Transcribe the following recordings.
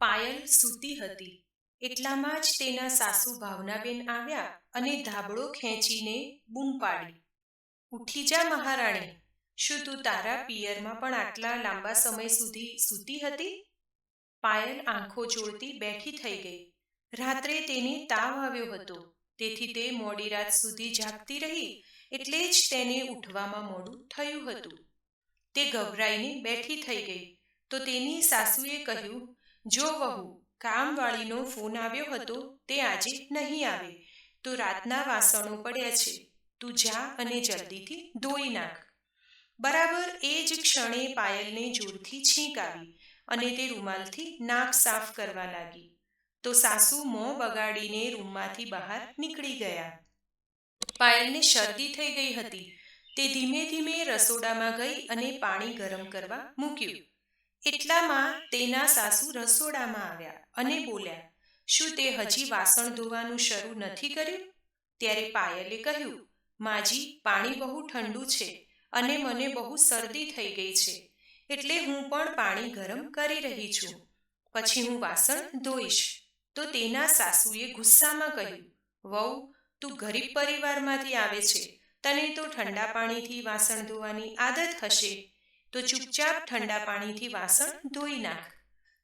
પાયલ સૂતી હતી એટલામાં જ તેના સાસુ ભાવનાબેન આવ્યા અને ધાબળો ખેંચીને બૂમ પાડી, "ઉઠી જા મહારાણી, શું તું તારા પિયરમાં પણ આટલા લાંબા સમય સુધી સૂતી હતી?" પાયલ આંખો ચોળતી બેઠી થઈ ગઈ. રાત્રે તેને તાવ આવ્યો હતો, તેથી તે મોડી રાત સુધી જાગતી રહી, એટલે જ તેને ઉઠવામાં મોડું થયું હતું. તે ગભરાઈને બેઠી થઈ ગઈ તો તેની સાસુએ કહ્યું, "જો વહુ, કામવાળીનો ફોન આવ્યો હતો, તે આજે નહીં આવે, તો રાતના વાસણો પડ્યા છે, તું જા અને જલ્દીથી ધોઈ નાખ." બરાબર એ જ ક્ષણે પાયલને જોરથી છીંક આવી અને તે રૂમાલથી નાક સાફ કરવા લાગી. તો સાસુ મોં બગાડીને રૂમમાંથી બહાર નીકળી ગયા. પાયલને શરદી થઈ ગઈ હતી. તે ધીમે ધીમે રસોડામાં ગઈ અને પાણી ગરમ કરવા મૂક્યું. એટલામાં તેના સાસુ રસોડામાં આવ્યા અને બોલ્યા, "શું તે હજી વાસણ ધોવાનું શરૂ નથી કર્યું?" ત્યારે પાયલે કહ્યું, "માજી, પાણી બહુ ઠંડુ છે અને મને બહુ શરદી થઈ ગઈ છે, એટલે હું પણ પાણી ગરમ કરી રહી છું. પછી હું વાસણ ધોઈશ." તો તેના સાસુએ ગુસ્સામાં કહ્યું, "વહુ, તું ગરીબ પરિવારમાંથી આવે છે, તને તો ઠંડા પાણીથી વાસણ ધોવાની આદત હશે, તો ચૂપચાપ ઠંડા પાણીથી વાસણ ધોઈ નાખ."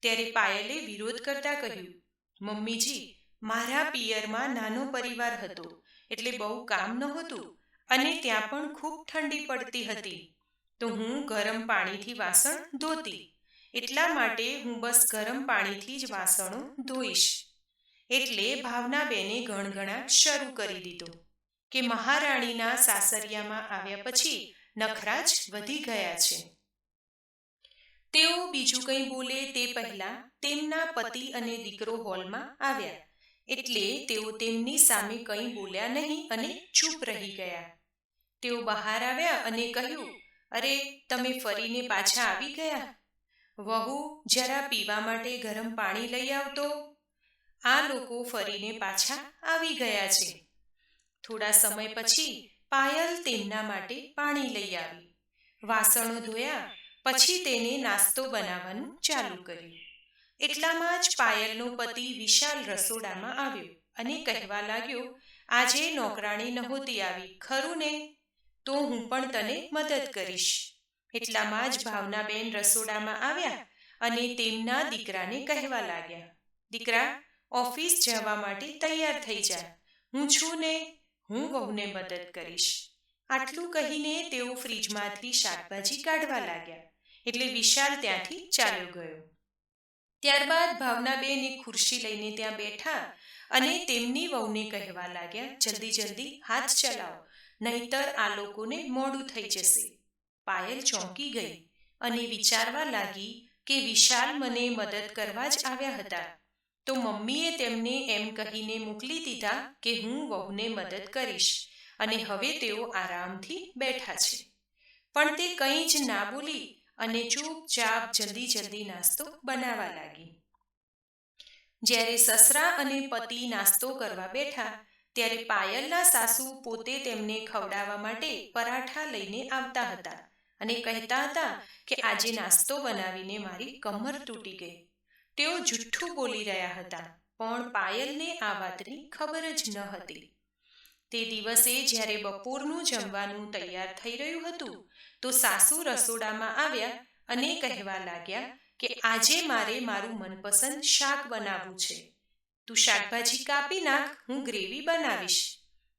ત્યારે પાયલે વિરોધ કરતા કહ્યું, "મમ્મીજી, મારા પિયરમાં નાનો પરિવાર હતો, એટલે બહુ કામ નહોતું અને ત્યાં પણ ખૂબ ઠંડી પડતી હતી, તો હું ગરમ પાણીથી વાસણ ધોતી. એટલા માટે હું બસ ગરમ પાણીથી જ વાસણો ધોઈશ." એટલે ભાવનાબેને ગણગણાટ શરૂ કરી દીધો કે મહારાણીના સાસરિયામાં આવ્યા પછી નખરા જ વધી ગયા છે. તેઓ બીજું કંઈ બોલે તે પહેલા તેમના પતિ અને દીકરો હોલમાં આવ્યા, એટલે તેઓ તેમની સામે કંઈ બોલ્યા નહીં અને ચૂપ રહી ગયા. તેઓ બહાર આવ્યા અને કહ્યું, "અરે, તમે ફરીને પાછા આવી ગયા? વહુ, જરા પીવા માટે ગરમ પાણી લઈ આવતો." આ લોકો ફરીને પાછા આવી ગયા છે. થોડા સમય પછી પાયલ તેમના માટે પાણી લઈ આવી. વાસણો ધોયા પછી તેને નાસ્તો બનાવવાનું ચાલુ કર્યું. એટલામાં જ પાયલનો પતિ વિશાલ રસોડામાં આવ્યો અને કહેવા લાગ્યો, "આજે નોકરાણી નહોતી આવી, ખરું ને? તો હું પણ તને મદદ કરીશ." એટલામાં જ ભાવનાબેન રસોડામાં આવ્યા અને તેમના દીકરાને કહેવા લાગ્યા, "દીકરા, ઓફિસ જવા માટે તૈયાર થઈ જા, હું છું ને, હું વહુને મદદ કરીશ." આટલું કહીને તેઓ ફ્રીજમાંથી શાકભાજી કાઢવા લાગ્યા, એટલે વિશાલ ત્યાંથી ચાલ્યો ગયો. ત્યારબાદ ભાવનાબેન એક ખુરશી લઈને ત્યાં બેઠા અને તેમની વહુને કહેવા લાગ્યા, "જલ્દી જલ્દી હાથ ચલાવો, નહીતર આ લોકોને મોડું થઈ જશે." પાયલ ચોંકી ગઈ અને વિચારવા લાગી કે વિશાલ મને મદદ કરવા જ આવ્યા હતા, તો મમ્મીએ તેમને એમ કહીને મોકલી દીધા કે હું વહુને મદદ કરીશ અને હવે તેઓ આરામથી બેઠા છે. પણ તે કંઈ જ ના બોલી અને ચૂપચાપ જલ્દી જલ્દી નાસ્તો બનાવવા લાગી. જ્યારે સસરા અને પતિ નાસ્તો કરવા બેઠા ત્યારે પાયલના સાસુ પોતે તેમને ખવડાવવા માટે પરાઠા લઈને આવતા હતા અને કહેતા હતા કે આજે નાસ્તો બનાવીને મારી કમર તૂટી ગઈ. તેઓ જુઠ્ઠું બોલી રહ્યા હતા, પણ પાયલને આ વાતની ખબર જ ન હતી. તે દિવસે જ્યારે બપોરનું જમવાનું તૈયાર થઈ રહ્યું હતું, તો સાસુ રસોડામાં આવ્યા અને કહેવા લાગ્યા કે આજે મારે મારું મનપસંદ શાક બનાવવું છે. તું શાકભાજી કાપી નાખ, હું ગ્રેવી બનાવીશ.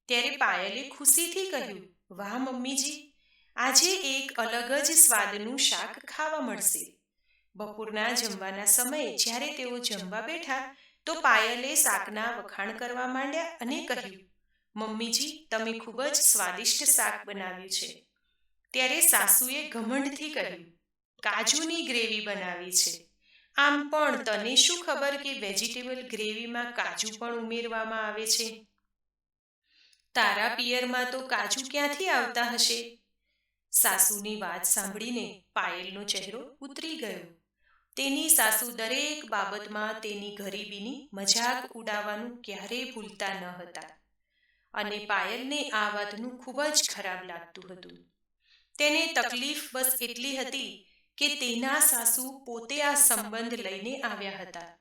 ત્યારે પાયલે ખુશીથી કહ્યું, "વાહ મમ્મીજી, આજે એક અલગ જ સ્વાદનું શાક ખાવા મળશે." બપોરના જમવાના સમયે જ્યારે તેઓ જમવા બેઠા તો પાયલે શાકના વખાણ કરવા માંડ્યા અને કહ્યું, "મમ્મીજી, તમે ખૂબ જ સ્વાદિષ્ટ શાક બનાવ્યું છે." ત્યારે સાસુએ ઘમંડથી કહ્યું, "કાજુની ગ્રેવી બનાવી છે. આમ પણ તને શું ખબર કે વેજીટેબલ ગ્રેવીમાં કાજુ પણ ઉમેરવામાં આવે છે? તારા પિયરમાં તો કાજુ ક્યાંથી આવતા હશે?" સાસુની વાત સાંભળીને પાયલનો ચહેરો ઉતરી ગયો. તેની સાસુ દરેક બાબતમાં તેની ગરીબીની મજાક ઉડાવવાનું ક્યારેય ભૂલતા ન હતા અને પાયલને આ વાતનું ખૂબ જ ખરાબ લાગતું હતું. તેને તકલીફ બસ એટલી હતી કે તેના સાસુ પોતે આ સંબંધ લઈને આવ્યા હતા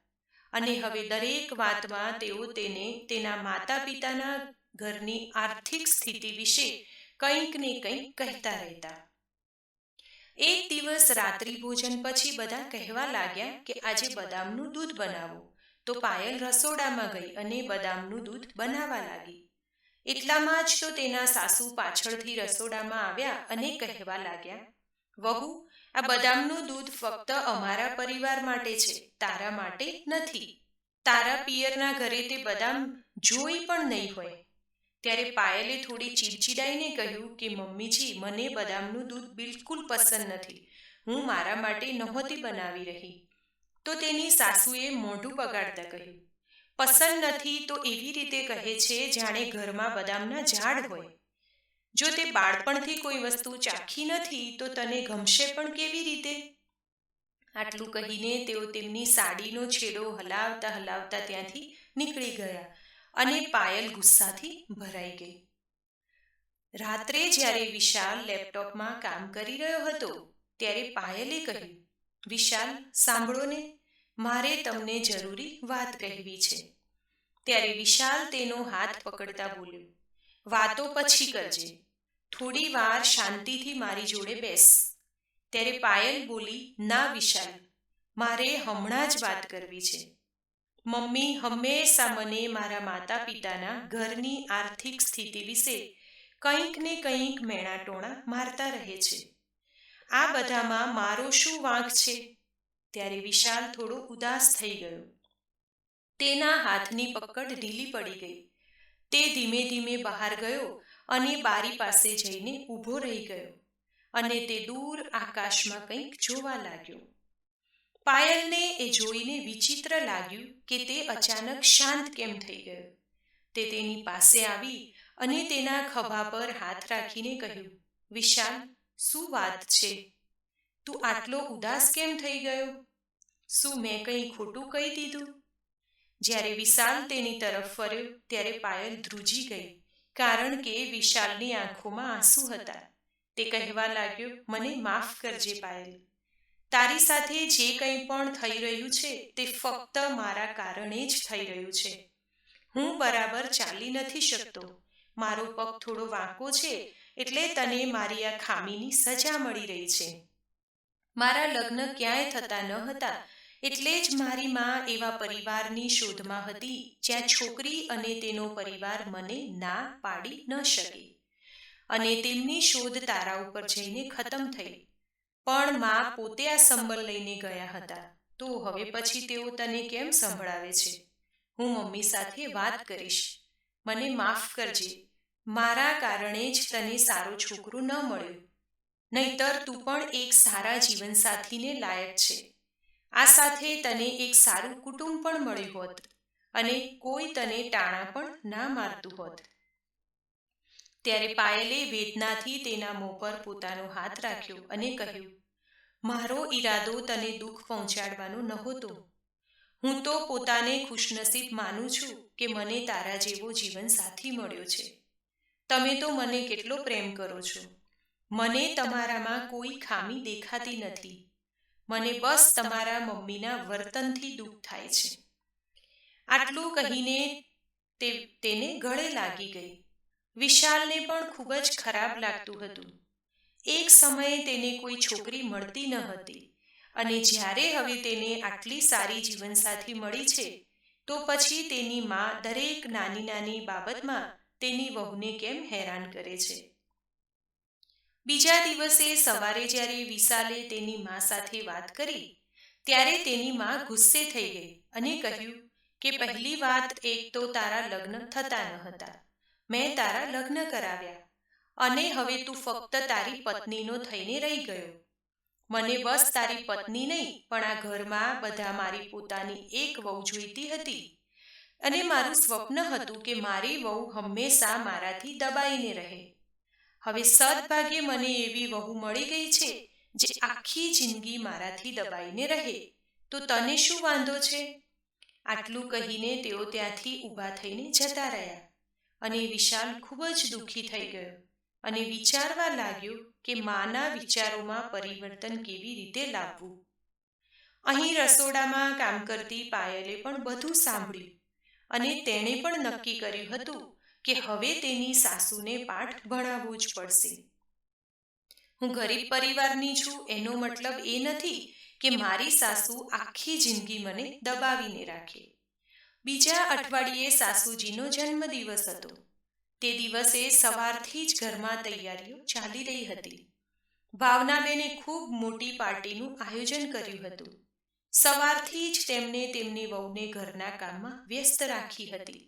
અને હવે દરેક વાતમાં તેઓ તેને તેના માતા પિતાના ઘરની આર્થિક સ્થિતિ વિશે કંઈક ને કંઈક કહેતા રહેતા. એક દિવસ રાત્રિ ભોજન પછી બધા કહેવા લાગ્યા કે આજે બદામનું દૂધ બનાવો. તો પાયલ રસોડામાં ગઈ અને બદામનું દૂધ બનાવવા લાગી. એટલામાં જ તો તેના સાસુ પાછળથી રસોડામાં આવ્યા અને કહેવા લાગ્યા, વહુ, આ બદામનું દૂધ ફક્ત અમારા પરિવાર માટે છે, તારા માટે નથી. તારા પિયરના ઘરે તે બદામ જોઈ પણ નહીં હોય. ત્યારે પાયલે થોડી ચીડચીડાઈને કહ્યું કે મમ્મીજી, મને બદામનું દૂધ બિલકુલ પસંદ નથી. હું મારા માટે નહોતી બનાવી રહી. તો તેની સાસુએ મોઢું બગાડતા કહ્યું, પસંદ નથી તો એવી રીતે કહે છે જાણે ઘરમાં બદામના ઝાડ હોય. જો તે બાળપણથી કોઈ વસ્તુ ચાખી નથી તો તને ગમશે પણ કેવી રીતે? આટલું કહીને તેઓ તેમની સાડીનો છેડો હલાવતા હલાવતા ત્યાંથી નીકળી ગયા અને પાયલ ગુસ્સાથી ભરાઈ ગઈ. રાત્રે જ્યારે વિશાલ લેપટોપમાં કામ કરી રહ્યો હતો ત્યારે પાયલે કહ્યું, વિશાલ, સાંભળો ને, મારે તમને જરૂરી વાત કહેવી છે. ત્યારે વિશાલ તેનો હાથ પકડતા બોલ્યો, વાતો પછી કરજે, થોડી વાર શાંતિથી મારી જોડે બેસ. ત્યારે પાયલ બોલી, ના વિશાલ, મારે હમણાં જ વાત કરવી છે. મમ્મી હંમેશા મને મારા માતા પિતાના ઘરની આર્થિક સ્થિતિ વિશે કંઈક ને કંઈક મેણાટોણા મારતા રહે છે. આ બધામાં મારો શું વાંક છે? ત્યારે વિશાલ થોડો ઉદાસ થઈ ગયો. તેના હાથની પકડ ઢીલી પડી ગઈ. તે ધીમે ધીમે બહાર ગયો અને બારી પાસે જઈને ઊભો રહી ગયો અને તે દૂર આકાશમાં કંઈક જોવા લાગ્યો. પાયલને એ જોઈને વિચિત્ર લાગ્યું કે તે અચાનક શાંત કેમ થઈ ગયો. તે તેની પાસે આવી અને તેના ખભા પર હાથ રાખીને કહ્યું, વિશાલ, શું વાત છે? તું આટલો ઉદાસ કેમ થઈ ગયો? શું મેં કંઈ ખોટું કહી દીધું? જ્યારે વિશાલ તેની તરફ ફર્યો ત્યારે પાયલ ધ્રુજી ગઈ, કારણ કે વિશાલની આંખોમાં આંસુ હતા. તે કહેવા લાગ્યો, મને માફ કરજે પાયલ. તારી સાથે જે કંઈ પણ થઈ રહ્યું છે તે ફક્ત મારા કારણે જ થઈ રહ્યું છે. હું બરાબર ચાલી નથી શકતો. મારો પગ થોડો વાંકો છે એટલે તને મારી આ ખામીની સજા મળી રહી છે. મારા લગ્ન ક્યાંય થતા ન હતા એટલે જ મારી માં એવા પરિવારની શોધમાં હતી જ્યાં છોકરી અને તેનો પરિવાર મને ના પાડી ન શકે. અને તેમની શોધ તારા ઉપર જઈને ખતમ થઈ. પણ માં પોતે આ સંબળ લઈને ગયા હતા. તો હવે પછી તેઓ તને કેમ સંભળાવે છે? હું મમ્મી સાથે વાત કરીશ. મને માફ કરજે. મારા કારણે જ તને સારો છોકરો ન મળ્યો. નહીતર તું પણ એક સારા જીવનસાથીને લાયક છે. આ સાથે તને એક સારું કુટુંબ પણ મળ્યું હોત અને કોઈ તને ટાણા પણ ના મારતું હોત. ત્યારે પાયલે વેદનાથી તેના મોં પર પોતાનો હાથ રાખ્યો અને કહ્યું, મારો ઈરાદો તને દુઃખ પહોંચાડવાનો નહોતો. હું તો પોતાને ખુશનસીબ માનું છું કે મને તારા જેવો જીવનસાથી મળ્યો છે. તમે તો મને કેટલો પ્રેમ કરો છો. મને તમારામાં કોઈ ખામી દેખાતી નથી. મને બસ તમારા મમ્મીના વર્તનથી દુઃખ થાય છે. આટલું કહીને તેને ગળે લાગી ગઈ. વિશાલને પણ ખૂબ જ ખરાબ લાગતું હતું. એક સમયે તેને કોઈ છોકરી મળતી ન હતી અને જ્યારે હવે તેને આટલી સારી જીવનસાથી મળી છે તો પછી તેની માં દરેક નાની નાની બાબતમાં તેની વહુને કેમ હેરાન કરે છે. બીજા દિવસે સવારે જ્યારે વિશાલે તેની માં સાથે વાત કરી ત્યારે તેની માં ગુસ્સે થઈ ગઈ અને કહ્યું કે પહેલી વાત, એક તો તારા લગ્ન થતા ન હતા. મેં તારા લગ્ન કરાવ્યા અને હવે તું ફક્ત તારી પત્નીનો થઈને રહી ગયો. મને બસ તારી પત્ની નહીં પણ આ ઘરમાં બધા મારી પોતાની એક વહુ જોઈતી હતી અને મારું સ્વપ્ન હતું કે મારી વહુ હંમેશા મારાથી દબાઈને રહે. હવે સદભાગ્યે મને એવી વહુ મળી ગઈ છે જે આખી જિંદગી મારાથી દબાઈને રહે. તો તને શું વાંધો છે? આટલું કહીને તેઓ ત્યાંથી ઊભા થઈને જતા રહ્યા અને વિશાલ ખૂબ જ દુઃખી થઈ ગયો અને વિચારવા લાગ્યો કે માના વિચારોમાં પરિવર્તન કેવી રીતે લાવવું. અહીં રસોડામાં કામ કરતી પાયલે પણ બધું સાંભળ્યું અને તેણે પણ નક્કી કર્યું હતું કે હવે તેની સાસુને પાઠ ભણાવવું જ પડશે. હું ગરીબ પરિવારની છું એનો મતલબ એ નથી કે મારી સાસુ આખી જિંદગી મને દબાવીને રાખે. બીજા અઠવાડિયે સાસુજીનો જન્મદિવસ હતો. તે દિવસે સવારથી જ ઘરમાં તૈયારીઓ ચાલી રહી હતી. ભાવનાબેને ખૂબ મોટી પાર્ટીનું આયોજન કર્યું હતું. સવારથી જ તેમને તેમની વહુને ઘરના કામમાં વ્યસ્ત રાખી હતી.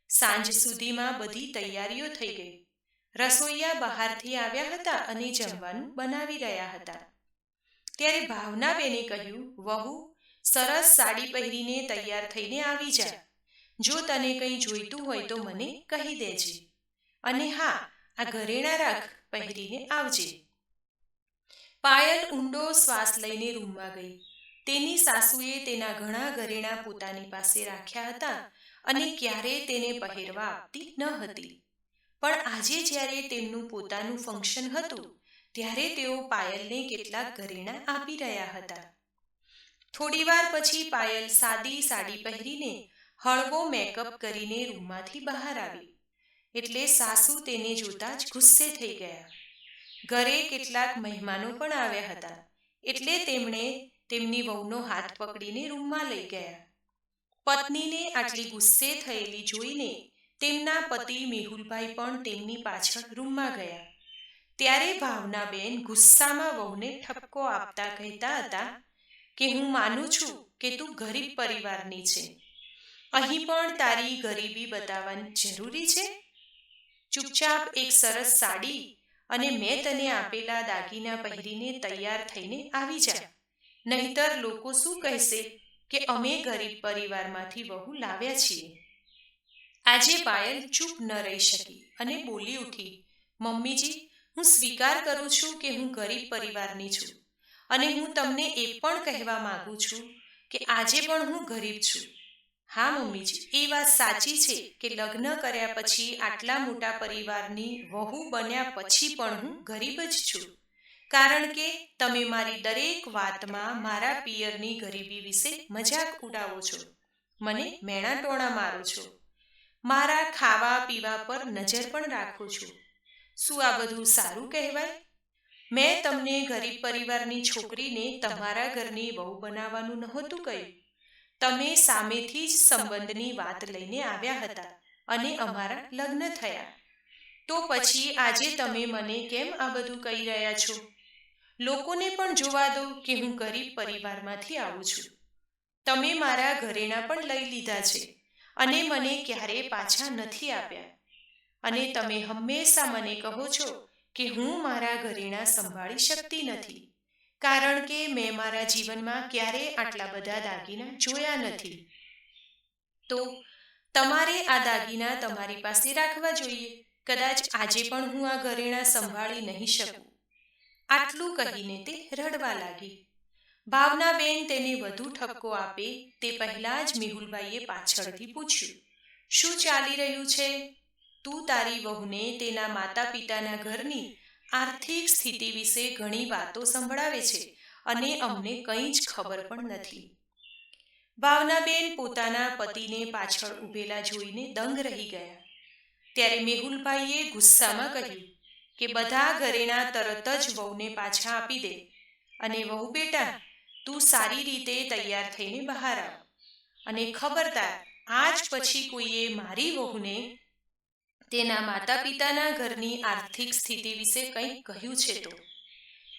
સાંજ સુધીમાં બધી તૈયારીઓ થઈ ગઈ. રસોઈયા બહારથી આવ્યા હતા અને જમવાનું બનાવી રહ્યા હતા. ત્યારે ભાવનાબેને કહ્યું, વહુ, સરસ સાડી પહેરીને તૈયાર થઈને આવી જા. જો તને કંઈ જોઈતું હોય તો મને કહી દેજે. અને હા, આ ઘરેણાં રાખ, પહેરીને આવજે. પાયલ ઊંડો શ્વાસ લઈને રૂમમાં ગઈ. તેની સાસુએ તેના ઘણા ઘરેણાં પોતાની પાસે રાખ્યા હતા અને ક્યારેય તેને પહેરવા આપતી ન હતી. પણ આજે જ્યારે તેમનું પોતાનું ફંક્શન હતું ત્યારે તેઓ પાયલને કેટલાક ઘરેણાં આપી રહ્યા હતા. થોડીવાર પછી પાયલ સાદી સાડી પહેરીને હળવો મેકઅપ કરીને રૂમમાંથી બહાર આવી. એટલે સાસુ તેને જોતા જ ગુસ્સે થઈ ગયા. ઘરે કેટલાક મહેમાનો પણ આવ્યા હતા એટલે તેમણે તેમની વહુનો હાથ પકડીને રૂમમાં લઈ ગયા. પત્નીને આટલી ગુસ્સે થયેલી જોઈને તેમના પતિ મેહુલભાઈ પણ તેમની પાછળ રૂમમાં ગયા. ત્યારે ભાવનાબેન ગુસ્સામાં વહુને ઠપકો આપતા કહેતા હતા કે હું માનું છું કે તું ગરીબ પરિવારની છે. અહીં પણ તારી ગરીબી બતાવવાની જરૂરી છે? ચૂપચાપ એક સરસ સાડી અને મેં તને આપેલા દાગીના પહેરીને તૈયાર થઈને આવી જા. નહીતર લોકો શું કહેશે કે અમે ગરીબ પરિવારમાંથી વહુ લાવ્યા છીએ. આજે પાયલ ચૂપ ન રહી શકી અને બોલી ઉઠી, મમ્મીજી, હું સ્વીકાર કરું છું કે હું ગરીબ પરિવારની છું અને હું તમને એ પણ કહેવા માંગુ છું કે આજે પણ હું ગરીબ છું. હા મમ્મીજી, એ વાત સાચી છે કે લગ્ન કર્યા પછી આટલા મોટા પરિવારની વહુ બન્યા પછી પણ હું ગરીબ જ છું. કારણ કે તમે મારી દરેક વાતમાં મારા પિયરની ગરીબી વિશે મજાક ઉડાવો છો, મને મેણા ટોણા મારો છો, મારા ખાવા પીવા પર નજર પણ રાખો છો. શું આ બધું સારું કહેવાય? મેં તમને ગરીબ પરિવારની છોકરીને તમારા ઘરની વહુ બનાવવાનું નહોતું કહ્યું. તમે સામેથી જ સંબંધની વાત લઈને આવ્યા હતા અને અમારા લગ્ન થયા. તો પછી આજે તમે મને કેમ આ બધું કહી રહ્યા છો? લોકોને પણ જોવા દો કે હું ગરીબ પરિવારમાંથી આવું છું. તમે મારા ઘરેણાં પણ લઈ લીધા છે અને મને ક્યારેય પાછા નથી આપ્યા. અને તમે હંમેશા મને કહો છો કે હું મારા ઘરેણાં સંભાળી શકતી નથી કારણ કે મેં મારા જીવનમાં ક્યારેય આટલા બધા દાગીના જોયા નથી. તો તમારે આ દાગીના તમારી પાસે રાખવા જોઈએ. કદાચ આજે પણ હું આ ઘરેણાં સંભાળી નહીં શકું. આટલું કહીને તે રડવા લાગી. ભાવનાબેન તેને વધુ ઠપકો આપે તે પહેલા જ મેહુલભાઈએ પાછળથી પૂછ્યું, શું ચાલી રહ્યું છે? તું તારી વહુને તેના માતા પિતાના ઘરની આર્થિક સ્થિતિ વિશે ઘણી વાતો સંભળાવે છે અને અમને કંઈ જ ખબર પણ નથી. ભાવનાબેન પોતાના પતિને પાછળ ઊભેલા જોઈને દંગ રહી ગયા. ત્યારે મેહુલભાઈએ ગુસ્સામાં કહ્યું કે બધા ઘરેણાં તરત જ વહુને પાછા આપી દે અને વહુ બેટા, તું સારી રીતે તૈયાર થઈને બહાર આવ. અને ખબરદાર, આજ પછી કોઈએ મારી વહુને તેના માતા પિતાના ઘરની આર્થિક સ્થિતિ વિશે કંઈક કહ્યું છે તો.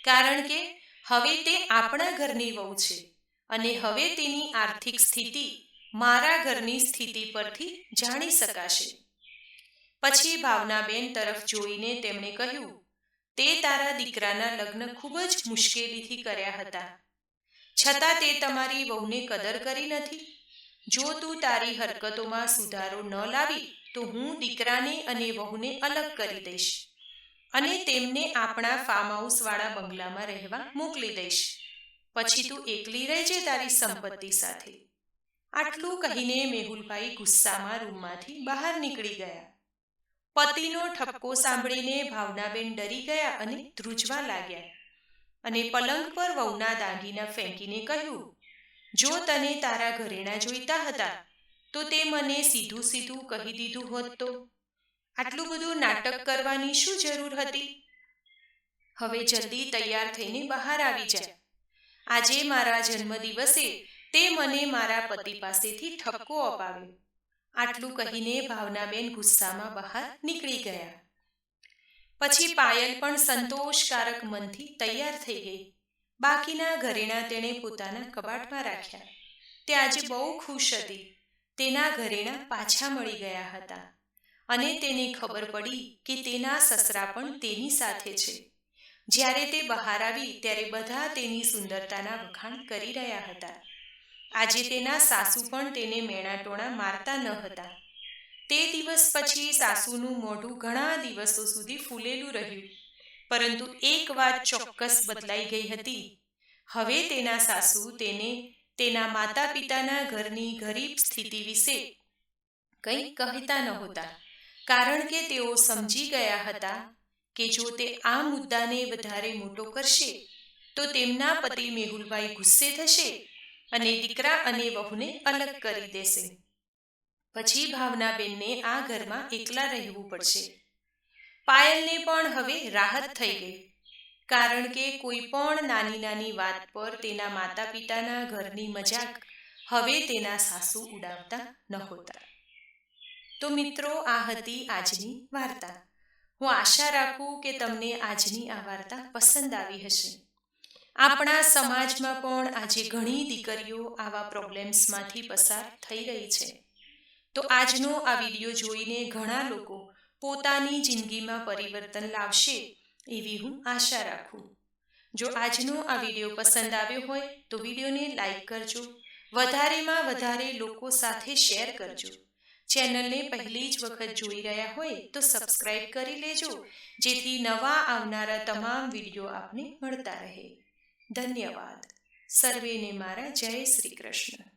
કારણ કે હવે તે આપણા ઘરની વહુ છે અને હવે તેની આર્થિક સ્થિતિ મારા ઘરની સ્થિતિ પરથી જાણી શકાશે. પછી ભાવનાબેન તરફ જોઈને તેમણે કહ્યું, તે તારા દીકરાના લગ્ન ખૂબ જ મુશ્કેલીથી કર્યા હતા, છતાં તે તમારી વહુને કદર કરી નથી. જો તું તારી હરકતોમાં સુધારો ન લાવી તો હું દીકરાને અને વહુને અલગ કરી દઈશ અને તેમને આપણા ફાર્મ હાઉસવાળા બંગલામાં રહેવા મોકલી દઈશ. પછી તું એકલી રહેજે તારી સંપત્તિ સાથે. આટલું કહીને મેહુલભાઈ ગુસ્સામાં રૂમમાંથી બહાર નીકળી ગયા. પતિનો ઠપકો સાંભળીને ભાવનાબેન ડરી ગયા અને ધ્રુજવા લાગ્યા અને પલંગ પર વહુના દાગીના ફેંકીને કહ્યું, જો તને તારા ઘરેણાં જોઈતા હતા તો તે મને સીધું સીધું કહી દીધું હોત તો. આટલું બધું નાટક કરવાની શું જરૂર હતી? હવે જલ્દી તૈયાર થઈને બહાર આવી જા. આજે મારા જન્મદિવસે તે મને મારા પતિ પાસેથી ઠપકો અપાવ્યો. આટલું કહીને ભાવનાબેન ગુસ્સામાં બહાર નીકળી ગયા. પછી પાયલ પણ સંતોષકારક મનથી તૈયાર થઈ ગઈ. બાકીના ઘરેણાં તેણે પોતાના કબાટમાં રાખ્યા. તે આજે બહુ ખુશ હતી. તેના ઘરેણાં પાછા મળી ગયા હતા અને તેને ખબર પડી કે તેના સસરા પણ તેની સાથે છે. જ્યારે તે બહાર આવી ત્યારે બધા તેની સુંદરતાના વખાણ કરી રહ્યા હતા. આજે તેના સાસુ પણ તેને મેણાટોણા મારતા ન હતા. તે દિવસ પછી સાસુનું મોઢું ઘણા દિવસો સુધી ફૂલેલું રહ્યું. પરંતુ એક વાત ચોક્કસ બદલાઈ ગઈ હતી. હવે તેના સાસુ તેને તેના માતા પિતાના ઘરની ગરીબ સ્થિતિ વિશે કંઈ કહેતા નહોતા, કારણ કે તેઓ સમજી ગયા હતા કે જો તે આ મુદ્દાને વધારે મોટો કરશે તો તેમના પતિ મેહુલભાઈ ગુસ્સે થશે અને દીકરા અને વહુને અલગ કરી દેશે. પછી ભાવનાબેનને આ ઘરમાં એકલા રહેવું પડશે. પાયલને પણ હવે રાહત થઈ ગઈ, કારણ કે કોઈ પણ નાની નાની વાત પર તેના માતા પિતાના ઘરની મજાક હવે તેના સાસુ ઉડાવતા નહોતા. તો મિત્રો, આ હતી આજની વાર્તા. હું આશા રાખું કે તમને આજની આ વાર્તા પસંદ આવી હશે. આપણા સમાજમાં પણ આજે ઘણી દીકરીઓ આવા પ્રોબ્લેમ્સમાંથી પસાર થઈ રહી છે. તો આજનો આ વિડીયો જોઈને ઘણા લોકો પોતાની જિંદગીમાં પરિવર્તન લાવશે એવી હું આશા રાખું. જો આજનો આ વિડીયો પસંદ આવ્યો હોય તો વિડીયોને લાઈક કરજો, વધારેમાં વધારે લોકો સાથે શેર કરજો. ચેનલને પહેલી જ વખત જોઈ રહ્યા હોય તો સબસ્ક્રાઇબ કરી લેજો, જેથી નવા આવનારા તમામ વિડીયો આપને મળતા રહે. ધન્યવાદ. સર્વેને મારા જય શ્રી કૃષ્ણ.